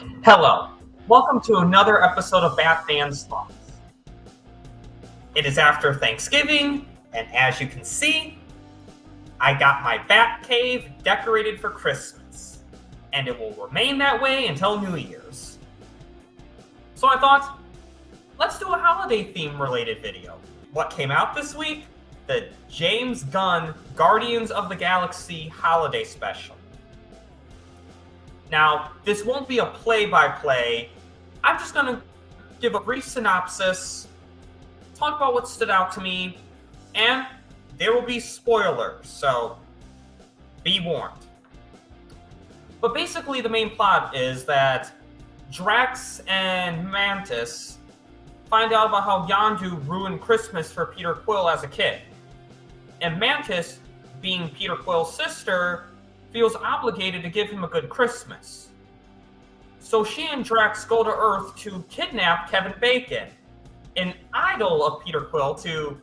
Hello, welcome to another episode of Batman's Thoughts. It is after Thanksgiving, and as you can see, I got my Bat Cave decorated for Christmas, and it will remain that way until New Year's. So I thought, let's do a holiday theme related video. What came out this week? The James Gunn Guardians of the Galaxy Holiday Special. Now, this won't be a play-by-play. I'm just going to give a brief synopsis, talk about what stood out to me, and there will be spoilers, so be warned. But basically, the main plot is that Drax and Mantis find out about how Yondu ruined Christmas for Peter Quill as a kid. And Mantis, being Peter Quill's sister, feels obligated to give him a good Christmas. So she and Drax go to Earth to kidnap Kevin Bacon, an idol of Peter Quill, to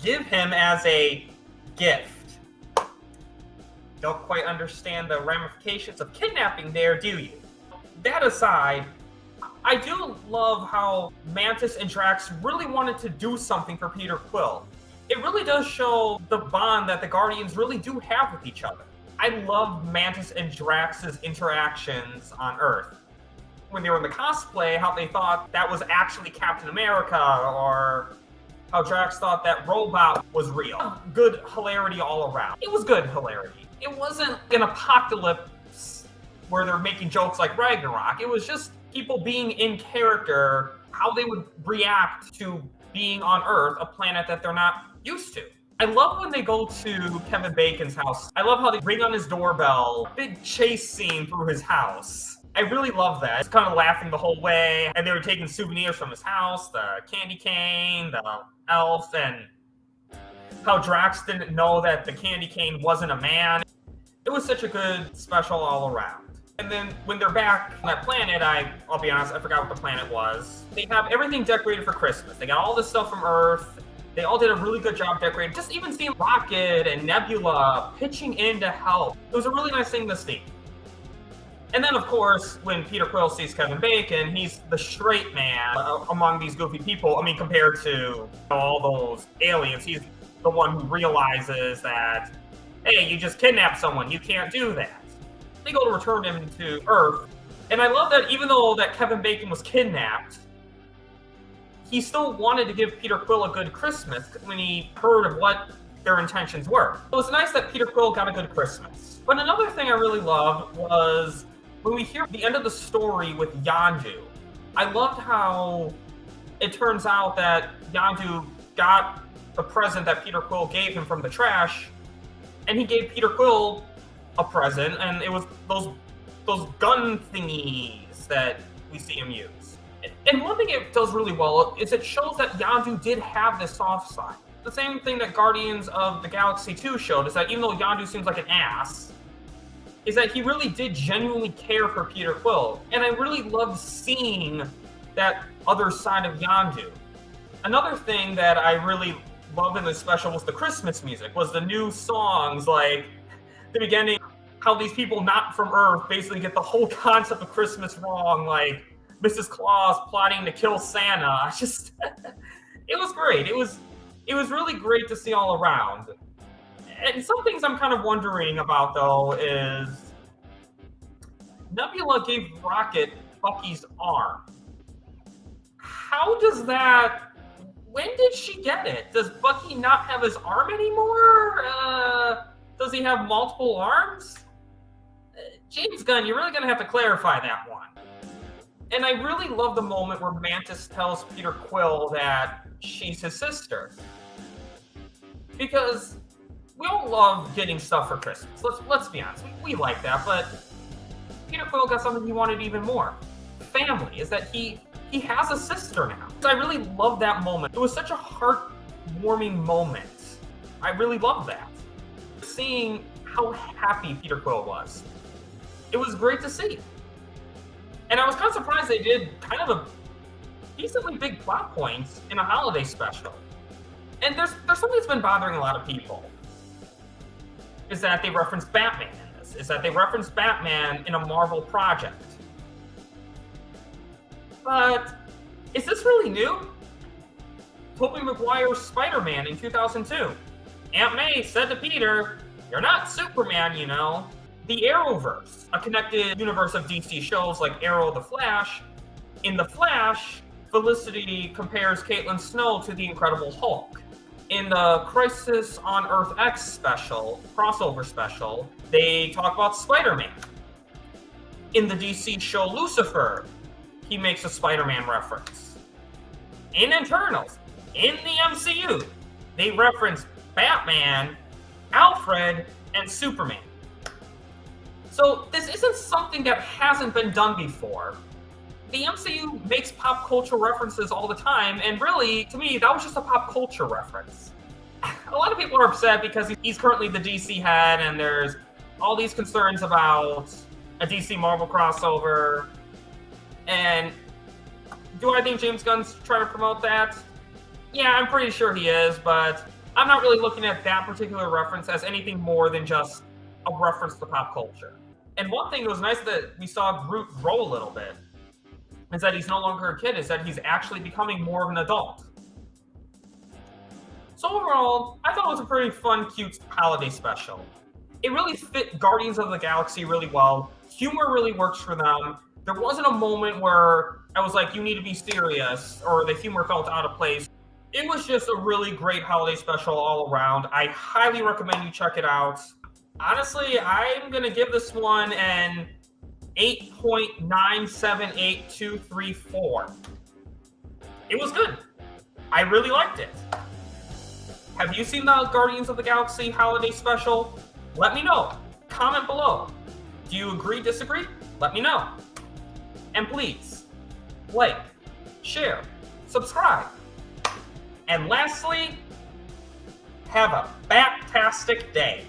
give him as a gift. Don't quite understand the ramifications of kidnapping there, do you? That aside, I do love how Mantis and Drax really wanted to do something for Peter Quill. It really does show the bond that the Guardians really do have with each other. I love Mantis and Drax's interactions on Earth. When they were in the cosplay, how they thought that was actually Captain America, or how Drax thought that robot was real. Good hilarity all around. It was good hilarity. It wasn't an apocalypse where they're making jokes like Ragnarok. It was just people being in character, how they would react to being on Earth, a planet that they're not used to. I love when they go to Kevin Bacon's house. I love how they ring on his doorbell, big chase scene through his house. I really love that. It's kind of laughing the whole way, and they were taking souvenirs from his house, the candy cane, the elf, and how Drax didn't know that the candy cane wasn't a man. It was such a good special all around. And then when they're back on that planet, I'll be honest, I forgot what the planet was. They have everything decorated for Christmas. They got all this stuff from Earth. They all did a really good job decorating. Just even seeing Rocket and Nebula pitching in to help. It was a really nice thing to see. And then, of course, when Peter Quill sees Kevin Bacon, he's the straight man among these goofy people. I mean, compared to all those aliens, he's the one who realizes that, hey, you just kidnapped someone. You can't do that. They go to return him to Earth. And I love that even though that Kevin Bacon was kidnapped, he still wanted to give Peter Quill a good Christmas when he heard of what their intentions were. It was nice that Peter Quill got a good Christmas. But another thing I really loved was when we hear the end of the story with Yondu. I loved how it turns out that Yondu got the present that Peter Quill gave him from the trash, and he gave Peter Quill a present, and it was those gun thingies that we see him use. And one thing it does really well is it shows that Yondu did have this soft side. The same thing that Guardians of the Galaxy 2 showed is that even though Yondu seems like an ass, is that he really did genuinely care for Peter Quill. And I really loved seeing that other side of Yondu. Another thing that I really loved in this special was the Christmas music, was the new songs, like the beginning, how these people not from Earth basically get the whole concept of Christmas wrong, like Mrs. Claus plotting to kill Santa. It was great. It was really great to see all around. And some things I'm kind of wondering about, though, is Nebula gave Rocket Bucky's arm. How does that... When did she get it? Does Bucky not have his arm anymore? Does he have multiple arms? James Gunn, you're really going to have to clarify that one. And I really love the moment where Mantis tells Peter Quill that she's his sister. Because we all love getting stuff for Christmas. Let's be honest. We like that, but Peter Quill got something he wanted even more. Family. Is that he has a sister now. I really love that moment. It was such a heartwarming moment. I really love that. Seeing how happy Peter Quill was. It was great to see. And I was kind of surprised they did kind of a decently big plot point in a holiday special. And there's something that's been bothering a lot of people. Is that they reference Batman in this. Is that they reference Batman in a Marvel project. But is this really new? Tobey Maguire's Spider-Man in 2002. Aunt May said to Peter, "You're not Superman, you know." The Arrowverse, a connected universe of DC shows like Arrow the Flash. In The Flash, Felicity compares Caitlin Snow to the Incredible Hulk. In the Crisis on Earth X crossover special, they talk about Spider-Man. In the DC show Lucifer, he makes a Spider-Man reference. In Eternals, in the MCU, they reference Batman, Alfred, and Superman. So this isn't something that hasn't been done before. The MCU makes pop culture references all the time, and really, to me, that was just a pop culture reference. A lot of people are upset because he's currently the DC head, and there's all these concerns about a DC Marvel crossover. And do I think James Gunn's trying to promote that? Yeah, I'm pretty sure he is, but I'm not really looking at that particular reference as anything more than just a reference to pop culture. And one thing that was nice that we saw Groot grow a little bit is that he's no longer a kid, is that he's actually becoming more of an adult. So overall, I thought it was a pretty fun, cute holiday special. It really fit Guardians of the Galaxy really well. Humor really works for them. There wasn't a moment where I was like, you need to be serious, or the humor felt out of place. It was just a really great holiday special all around. I highly recommend you check it out. Honestly, I'm going to give this one an 8.978234. It was good. I really liked it. Have you seen the Guardians of the Galaxy holiday special? Let me know. Comment below. Do you agree, disagree? Let me know. And please, like, share, subscribe. And lastly, have a bat-tastic day.